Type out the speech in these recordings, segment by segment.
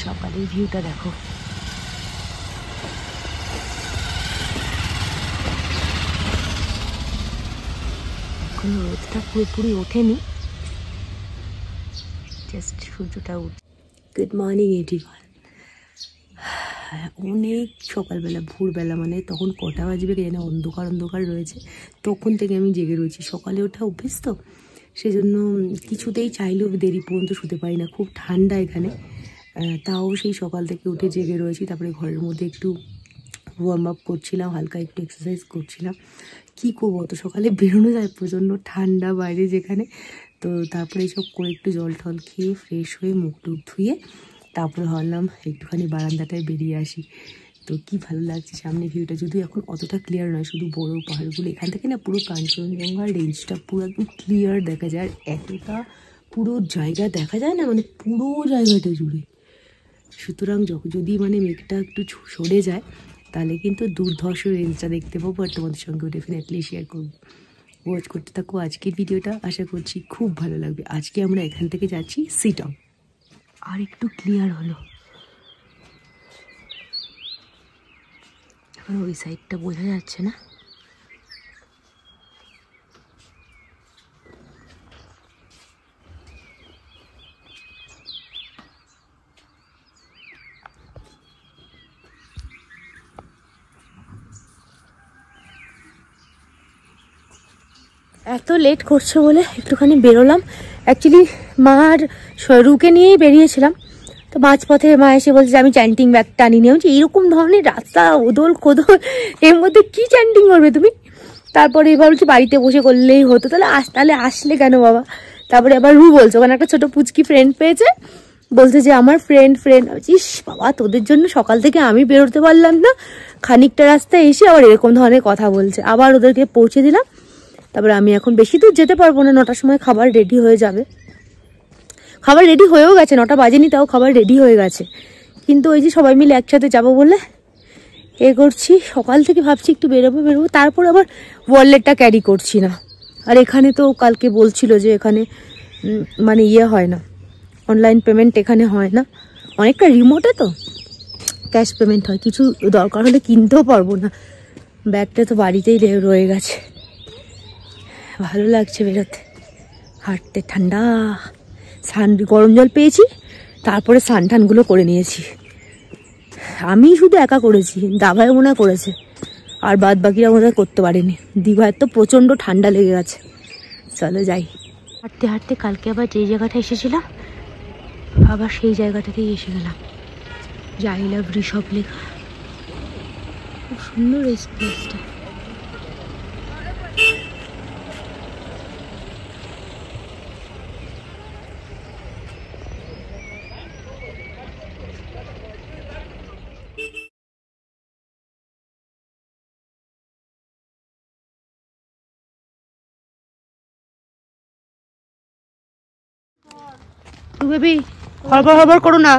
সকালের ভিউটা দেখো। এখন রোদটা পুরোপুরি ওঠেনি, জাস্ট সূর্যটা উঠছে। Good morning everyone. অনেক সকালবেলা, ভোরবেলা, মানে তখন কটা বাজবে কে জানে, অন্ধকার অন্ধকার রয়েছে, তখন থেকে আমি জেগে রয়েছি। সকালে ওঠা অভ্যেস তো, সেজন্য কিছুতেই চাইলেও দেরি পর্যন্ত শুতে পারি না। খুব ঠান্ডা এখানে, তাও সেই সকাল থেকে উঠে জেগে রয়েছি। তারপরে ঘরের মধ্যে একটু ওয়ার্ম আপ করছিলাম, হালকা একটু এক্সারসাইজ করছিলাম। কী করবো, অত সকালে বেরোনো যায়, প্রচণ্ড ঠান্ডা বাইরে যেখানে। তো তারপরে এইসব করে একটু জল টল খেয়ে ফ্রেশ হয়ে মুখ টুক ধুয়ে তারপরে ভাবলাম একটুখানি বারান্দাটায় বেরিয়ে আসি। তো কি ভালো লাগছে সামনে ভিউটা, যদিও এখন অতটা ক্লিয়ার নয়, শুধু বড় পাহাড়গুলো। এখান থেকে না পুরো কাঞ্চনজঙ্ঘা রেঞ্জটা পুরো একদম ক্লিয়ার দেখা যায়। আর এতটা পুরো জায়গা দেখা যায় না, মানে পুরো জায়গাটা জুড়ে। সুতরাং যদি মানে মেঘটা একটু সরে যায় তাহলে কিন্তু দুর্ধর্ষ রেঞ্জটা দেখতে পাবো, আর তোমাদের সঙ্গেও ডেফিনেটলি শেয়ার করবো। ওয়াচ করতে থাকো আজকের ভিডিওটা, আশা করছি খুব ভালো লাগবে। আজকে আমরা এখান থেকে যাচ্ছি সিটং। আর একটু ক্লিয়ার হলো, এখন ওই সাইডটা বোঝা যাচ্ছে না। এত লেট করছে বলে একটুখানি বেরোলাম। অ্যাকচুয়ালি মার রুকে নিয়েই বেরিয়েছিলাম, তো মাঝপথে মা এসে বলছে যে আমি চ্যান্টিং ব্যাগটা আনি নিয়ে। এইরকম ধরনের রাস্তা, ওদল খোদল, এর মধ্যে কি চ্যান্টিং করবে তুমি? তারপরে এবার বলছি বাড়িতে বসে করলেই হতো, তাহলে আসলে কেন বাবা? তারপরে আবার রু বলছে ওখানে একটা ছোটো পুচকি ফ্রেন্ড পেয়েছে, বলছে যে আমার ফ্রেন্ড ইস বাবা, তোদের জন্য সকাল থেকে আমি বেরোতে পারলাম না, খানিকটা রাস্তায় এসে আবার এরকম ধরনের কথা বলছে। আবার ওদেরকে পৌঁছে দিলাম। তারপরে আমি এখন বেশি দূর যেতে পারবো না, 9টার সময় খাবার রেডি হয়ে যাবে। খাবার রেডি হয়েও গেছে, 9টা বাজেনি, তাও খাবার রেডি হয়ে গেছে। কিন্তু ওই যে সবাই মিলে একসাথে যাবো বলে করছি। সকাল থেকে ভাবছি একটু বেরোবো, তারপর আবার ওয়ালেটটা ক্যারি করছি না। আর এখানে তো কালকে বলছিল যে এখানে মানে হয় না, অনলাইন পেমেন্ট এখানে হয় না, অনেকটা রিমোটে তো ক্যাশ পেমেন্ট হয়। কিছু দরকার হলে কিনতেও পারবো না, ব্যাগটা তো বাড়িতেই রয়ে গেছে। ভালো লাগছে বেরোতে, হাঁটতে, ঠান্ডা। গরম জল পেয়েছি, তারপরে স্নান-টানগুলো করে নিয়েছি। আমি শুধু একা করেছি, দাভাই মনে করেছে, আর বাদ বাকিরা মনে করতে পারেনি। দিভাইয়ের তো প্রচণ্ড ঠান্ডা লেগে গেছে। চলো যাই। হাঁটতে হাঁটতে কালকে আবার যেই জায়গাটা এসেছিলাম, আবার সেই জায়গাটাতেই এসে গেলাম। আই লাভ ঋষভ লেখা, খুব সুন্দর এই প্লেসটা। বেবি হড়বড় হড়বড় করো না।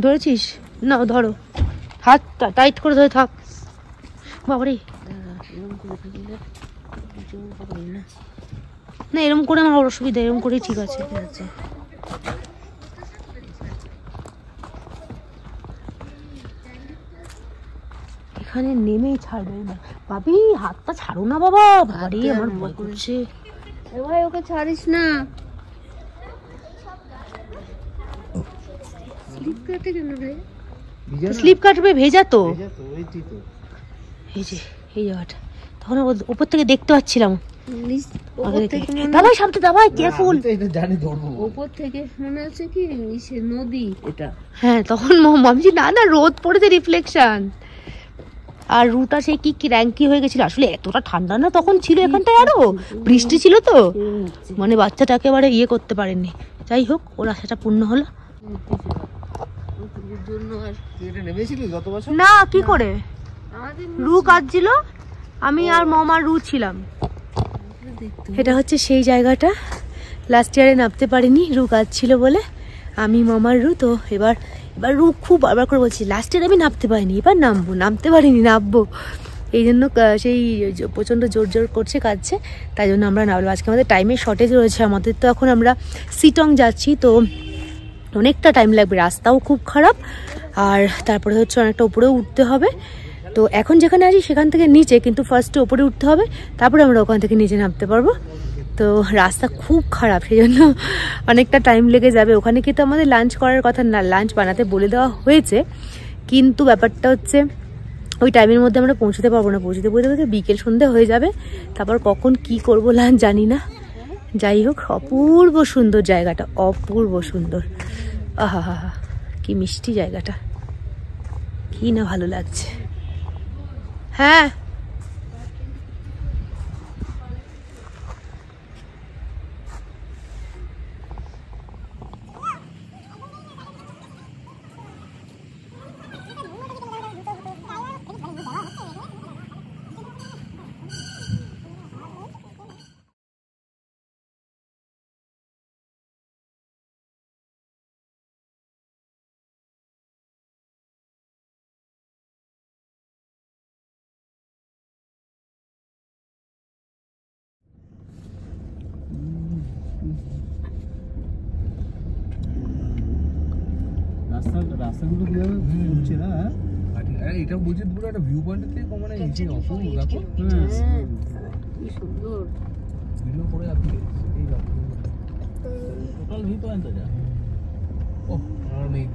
ধরেছিস? না ধরো, হাত টাইট করে ধরে থাক। বাবারে, না এরকম করে আমার অসুবিধা, এরকম করেই ঠিক আছে। এখানে নেমেই ছাড়বে না। ভাবি হাতটা ছাড়ো না বাবা, ভারী আমার ভয় করছে। ভাই ওকে ছাড়িস না। স্লিপ কাটবে, ভেজা তো এই যে এই জায়গাটা। তখন উপর থেকে দেখতে পাচ্ছিলাম। দাবাই সামনে, দাবাই কেয়ারফুল। উপর থেকে মনে হচ্ছে কি নদী এটা। হ্যাঁ, তখন ভাবছি না রোদ পড়েছে, রিফ্লেকশন। আর রুটা সেই কি ক্র্যাঙ্কি হয়ে গেছিল। আসলে এতটা ঠান্ডা না তখন ছিল, এখানটায় আরো বৃষ্টি ছিল তো, মানে বাচ্চাটা একেবারে করতে পারেনি। যাই হোক, ওর আশাটা পূর্ণ হলো। না কি করে রু কাটছিল, আমি আর মামার রু ছিলাম। এটা হচ্ছে সেই জায়গাটা, লাস্ট ইয়ারে নামতে পারিনি, রু কাটছিল বলে। আমি মামার রু তো এবার রু খুব বারবার করে বলছি লাস্ট ইয়ার আমি নামতে পারিনি, এবার নামবো, নামতে পারিনি, নামবো। এই জন্য সেই প্রচণ্ড জোর জোর করছে, কাটছে, তাই জন্য আমরা নামলাম। আজকে আমাদের টাইমের শর্টেজ রয়েছে আমাদের, তো এখন আমরা সিটং যাচ্ছি। তো অনেকটা টাইম লাগবে, রাস্তাও খুব খারাপ, আর তারপরে হচ্ছে অনেকটা উপরেও উঠতে হবে। তো এখন যেখানে আছি সেখান থেকে নিচে, কিন্তু ফার্স্টে উপরে উঠতে হবে, তারপরে আমরা ওখান থেকে নিচে নামতে পারবো। তো রাস্তা খুব খারাপ, সেই জন্য অনেকটা টাইম লেগে যাবে। ওখানে কিন্তু আমাদের লাঞ্চ করার কথা না, লাঞ্চ বানাতে বলে দেওয়া হয়েছে, কিন্তু ব্যাপারটা হচ্ছে ওই টাইমের মধ্যে আমরা পৌঁছতে পারবো না, পৌঁছতে বলতে বিকেল সন্ধ্যে হয়ে যাবে, তারপর কখন কি করব লাঞ্চ জানি না। যাই হোক, অপূর্ব সুন্দর জায়গাটা, অপূর্ব সুন্দর। আহা হা হা, কি মিষ্টি জায়গাটা, কি না ভালো লাগছে। হ্যাঁ রাস্তাগুলো কিভাবে ঘুরছে না, এটা বুঝে পুরো একটা ভিউ পয়েন্ট থেকে মানে নিচে অপূর্ব দেখো। কি সুন্দর ভিডিও করে আপনি এই দেখো টোটাল ভিউ পয়েন্ট যা। ও আর নেই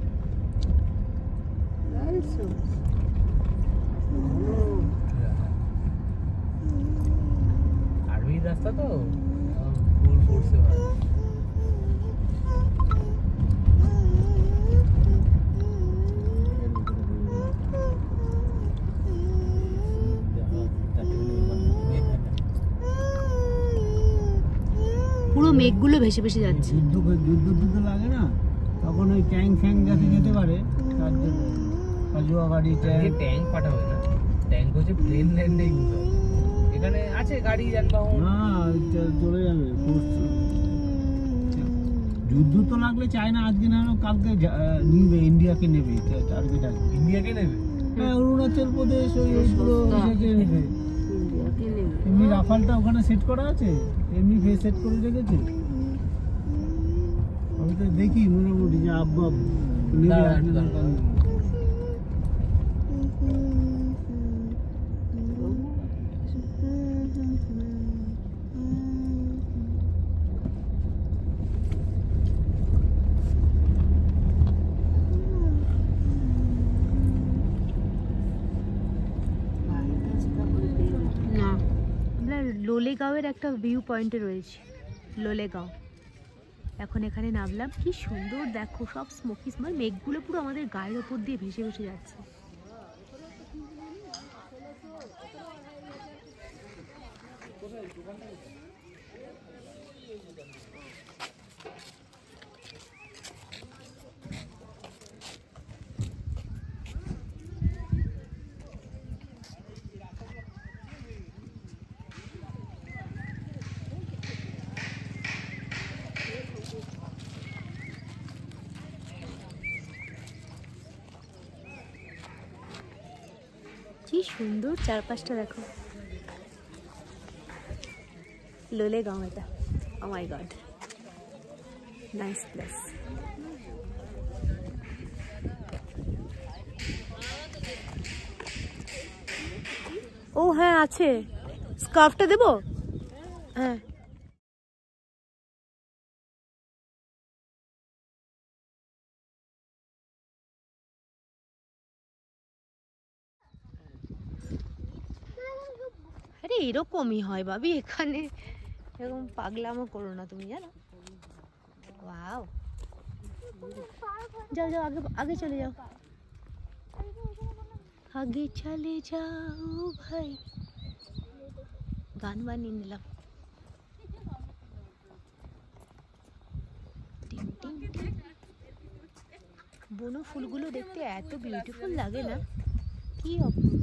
আর্মি রাস্তা তো ফুল ফোর্সে হয়। পুরো মেঘগুলো ভেসে ভেসে যাচ্ছে। যুদ্ধ লাগে না, তখন ওই ট্যাঙ্ক ফ্যাঙ্ক যাতে যেতে পারে তার জন্য কাজুয়া গাড়ি ট্যাঙ্ক পাঠাবে না, ট্যাঙ্ক হচ্ছে প্লেন ল্যান্ডিং। এখানে আছে গাড়ি যানবাহন না, চলে যাবে। যুদ্ধ তো লাগলে চায়না আজকে না কালকে নিবে, ইন্ডিয়াকে নেবে, টার্গেট আছে ইন্ডিয়াকে নেবে। হ্যাঁ, অরুণাচল প্রদেশ ওই পুরো নেবে, এমনি রাফালটা ওখানে সেট করা আছে, এমনি ফেস সেট করে রেখেছে। আমি তো দেখি মোটামুটি যে আব্বা লোলেগাঁওয়ের একটা ভিউ পয়েন্টে রয়েছে, লোলেগাঁও। এখন এখানে নামলাম, কি সুন্দর দেখো, সব স্মোকি স্মল, মেঘগুলো পুরো আমাদের গায়ের ওপর দিয়ে ভেসে ভেসে যাচ্ছে। কি সুন্দর চারপাশটা দেখো, লোলেগাঁও এটা। ও মাই গড, নাইস প্লেস। ও হ্যাঁ আছে, স্কার্ফটা দেবো? হ্যাঁ আরে এরকমই হয় ভাবি, এখানে এরকম পাগলামো করো না তুমি, জানো। ওয়াও, যাও যাও, আগে আগে চলে যাও, আগে চলে যাও ভাই। গান বানিয়ে নিলাম। বনো ফুলগুলো দেখতে এত বিউটিফুল লাগে না, কি অপূর্ব।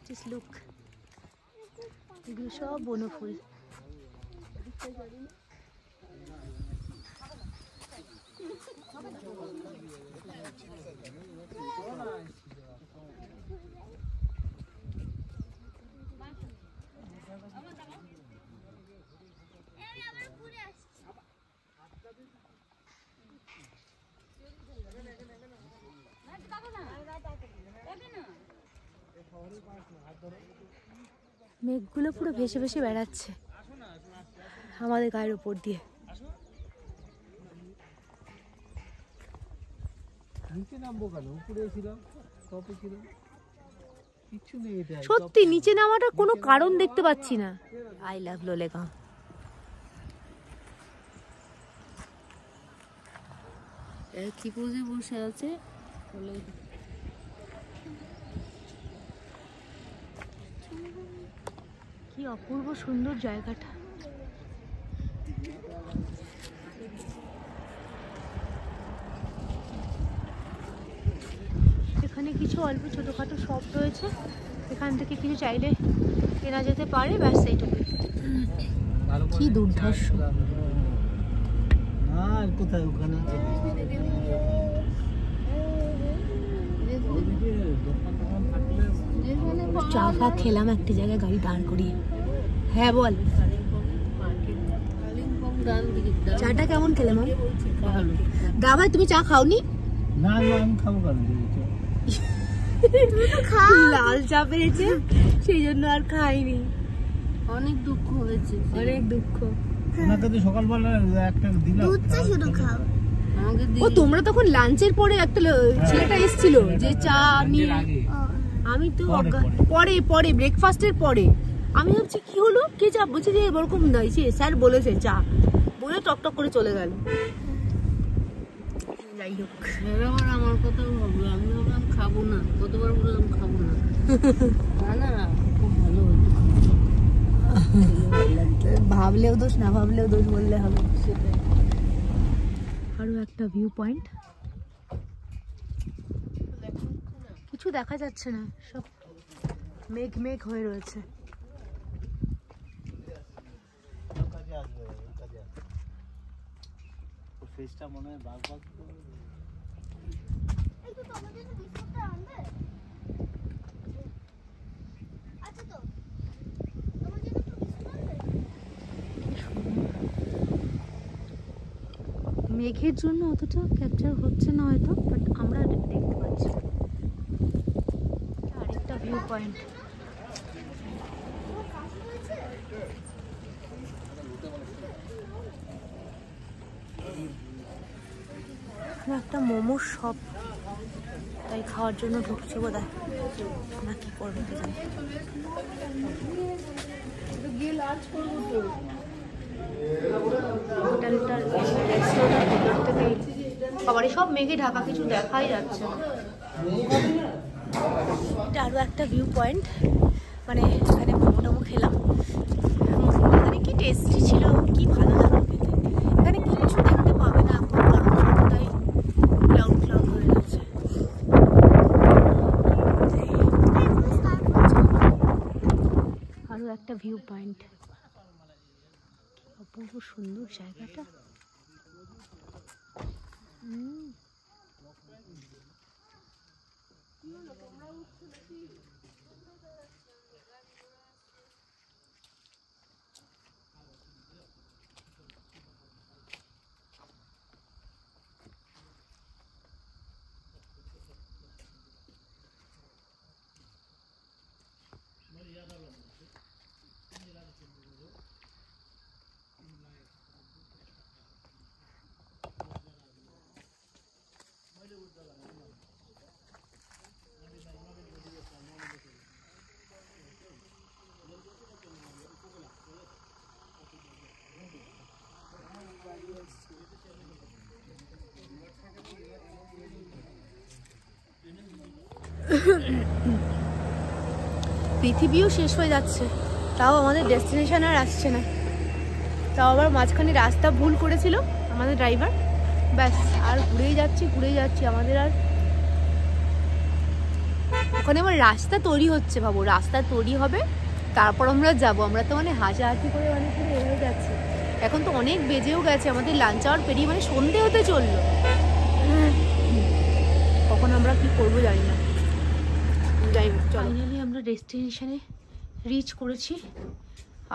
Just look, এগুলো সব বনো ফুল। মেঘগুলো পুরো ভেসে ভেসে বেড়াচ্ছে আমাদের গায়ের উপর দিয়ে। নিচে নামবো কেন? উপরে ছিলাম, টপে ছিলাম, কিচ্ছু নেই। এটা সত্যি নিচে নামাটার কোনো কারণ দেখতে পাচ্ছি না। I love Lolegaon. কি পোজে বসে আছে, কি অপূর্ব সুন্দর জায়গাটা। এখানে কিছু অল্প ছোটখাটো শপ রয়েছে, এখান থেকে কিছু চাইলে কেনা যেতে পারে, ব্যাস এইটুকু। কি দুর্ধর্ষ। কোথায় ওখানে চা ফা খেলাম একটা জায়গায় গাড়ি দাঁড় করিয়ে। হ্যাঁ বল, চাটা কেমন খেলে মাম? দা ভাই তুমি চা খাওনি? না আমি খাবো কেন? লাল চা পেয়েছে সেই জন্য আর খাইনি। অনেক দুঃখ হয়েছে, অনেক দুঃখ। ওনাকে তো সকালবেলা একটা দিলাম, দুধ চা শুধু খাও। ও তোমরা তখন লাঞ্চের পরে একটা ছেলেটা এসেছিল যে চা নিয়ে, আমি তো পরে পরে ব্রেকফাস্টের পরে আমি ভাবছি কি হলো, কে চা বলছি যে এরকম নয়, স্যার বলেছে চা, বলে টকটক করে চলে গেল। যাই হোক, আমার কথা ভাবলো, আমি ভাবলাম খাবো না, কতবার বললাম খাবো না। না খুব ভালো হতো, ভাবলেও দোষ না ভাবলেও দোষ বললে হবে। সেটাই। আরো একটা ভিউ পয়েন্ট, কিছু দেখা যাচ্ছে না, সব মেঘ মেঘ হয়ে রয়েছে। ফেসটা মনে হয় বাগ বাগ করে। মেঘের জন্য অতটা ক্যাপচার হচ্ছে না হয়তো, বাট আমরা দেখতে পাচ্ছি। আরেকটা ভিউ পয়েন্ট, একটা মোমোর শপ, তাই খাওয়ার জন্য ঢুকছি বোধ হয়, না কি করবো কি জানি। হোটেলটার রেস্টুরেন্টের ভেতর থেকেই সবারই সব মেঘে ঢাকা, কিছু দেখাই যাচ্ছে না। এটা আরও একটা ভিউ পয়েন্ট, মানে এখানে মোমো টোমো খেলাম, এখানে কি টেস্টি ছিল, কি ভালো লাগলো খেতে। এখানে কিচ্ছু দেখতে পাবে না এখন, কারণ সবটাই ক্লাউড ক্লাউড হয়ে গেছে। আরও একটা ভিউ পয়েন্ট, অপূর্ব সুন্দর জায়গাটা। পৃথিবীও শেষ হয়ে যাচ্ছে, তাও আমাদের ডেস্টিনেশন আর আসছে না। তাও আবার মাঝখানে রাস্তা ভুল করেছিল আমাদের ড্রাইভার, ব্যাস আর ঘুরেই যাচ্ছি আমাদের আর ওখানে আমার রাস্তা তৈরি হচ্ছে। ভাবো রাস্তা তৈরি হবে, তারপর আমরা যাব। আমরা তো মানে হাঁটাহাঁটি করে অনেক করে এগিয়ে যাচ্ছি। এখন তো অনেক বেজেও গেছে, আমাদের লাঞ্চ আওয়ার পেরিয়ে মানে সন্ধে হতে চললো। কখন আমরা কি করবো জানি না। যাই হোক, ফাইনালি আমরা ডেস্টিনেশনে রিচ করেছি।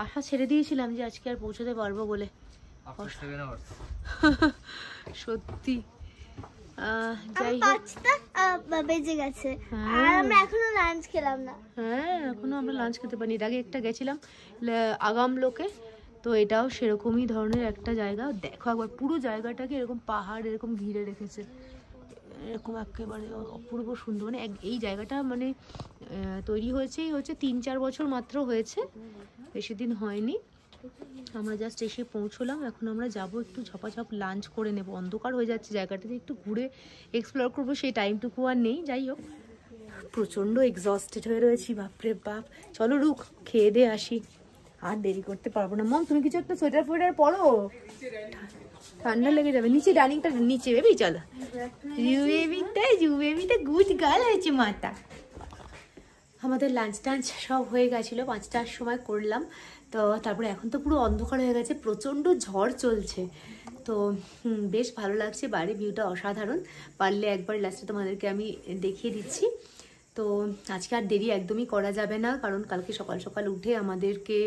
আশা ছেড়ে দিয়েছিলাম যে আজকে আর পৌঁছতে পারবো বলে, সত্যি যাই হোক 5টা বেজে গেছে হ্যাঁ। আর আমরা এখনো লাঞ্চ খেলাম না। হ্যাঁ এখনো আমরা লাঞ্চ খেতে পারিনি। এর আগে একটা গেছিলাম আগাম লোকে, তো এটাও সেরকমই ধরনের একটা জায়গা। দেখো একবার পুরো জায়গাটাকে এরকম পাহাড় এরকম ঘিরে রেখেছে, এরকম একেবারে অপূর্ব সুন্দর। মানে এই জায়গাটা মানে তৈরি হয়েছেই হচ্ছে 3-4 বছর মাত্র হয়েছে, বেশি দিন হয়নি। আমরা জাস্ট এসে পৌঁছলাম, এখন আমরা যাব একটু ঝপাঝপ লাঞ্চ করে নেব। অন্ধকার হয়ে যাচ্ছে, জায়গাটাতে একটু ঘুরে এক্সপ্লোর করবো, সেই টাইমটুকু আর নেই। যাই হোক প্রচণ্ড এক্সস্টেড হয়ে রয়েছি, বাপরে বাপ। চলো রুক খেয়ে দিয়ে আসি, আর দেরি করতে পারবো না। মম তুমি কিছু একটা সোয়েটার ফোয়েটার পরো, ঠান্ডা লেগে যাবে। নিচে ডাইনিংটা নিচে বেবি, চলো। জু বেবিতে গুড গার্ল হয়েছে মাতা। আমাদের লাঞ্চ টাঞ্চ সব হয়ে গেছিলো, 5টার সময় করলাম। তো তারপরে এখন তো পুরো অন্ধকার হয়ে গেছে, প্রচণ্ড ঝড় চলছে। তো বেশ ভালো লাগছে, বাইরে ভিউটা অসাধারণ। পারলে একবার লাস্টে তোমাদেরকে আমি দেখিয়ে দিচ্ছি। তো আজকে আর দেরি একদমই করা যাবে না, কারণ কালকে সকাল সকাল উঠে আমাদেরকে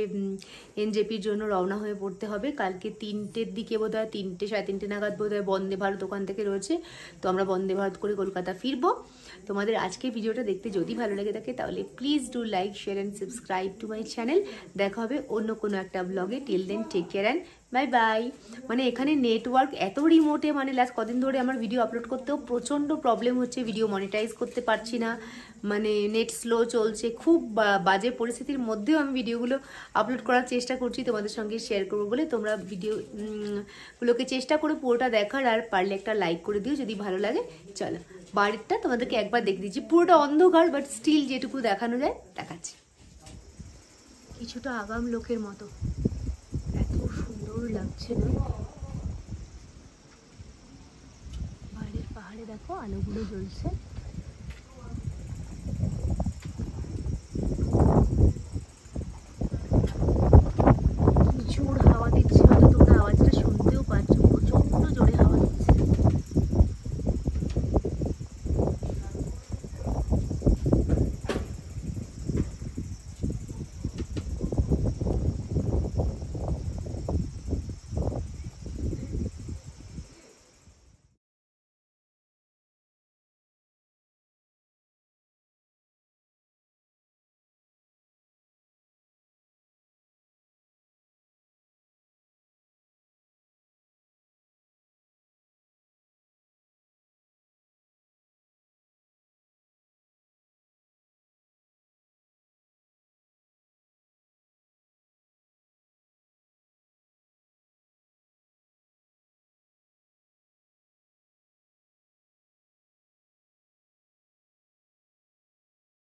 এনজেপির জন্য রওনা হয়ে পড়তে হবে। কালকে 3টের দিকে বোধহয়, 3টে 3:30 নাগাদ বোধহয় বন্দে ভারত ওখান থেকে রয়েছে। তো আমরা বন্দে ভারত করে কলকাতা ফিরবো। তোমাদের আজকে ভিডিওটা দেখতে যদি ভালো লেগে থাকে তাহলে please do like, share and subscribe to my channel. দেখা হবে অন্য কোনো একটা ব্লগে। Till then take care and bye bye. মানে এখানে নেটওয়ার্ক এত রিমোটে, মানে লাস্ট কদিন ধরে আমার ভিডিও আপলোড করতেও প্রচণ্ড প্রবলেম হচ্ছে, ভিডিও মনিটাইজ করতে পারছি না, মানে নেট স্লো চলছে। খুব বাজে পরিস্থিতির মধ্যেও আমি ভিডিওগুলো আপলোড করার চেষ্টা করছি তোমাদের সঙ্গে শেয়ার করবো বলে। তোমরা ভিডিওগুলোকে চেষ্টা করো পুরোটা দেখার, আর পারলে একটা লাইক করে দিও যদি ভালো লাগে। চলো বাড়িটা তোমাদেরকে একবার দেখে দিচ্ছি, পুরোটা অন্ধকার বাট স্টিল যেটুকু দেখানো যায় দেখাচ্ছি। কিছুটা আগাম লোকের মতো, এত সুন্দর লাগছে না। বাইরের পাহাড়ে দেখো আলোগুলো জ্বলছে।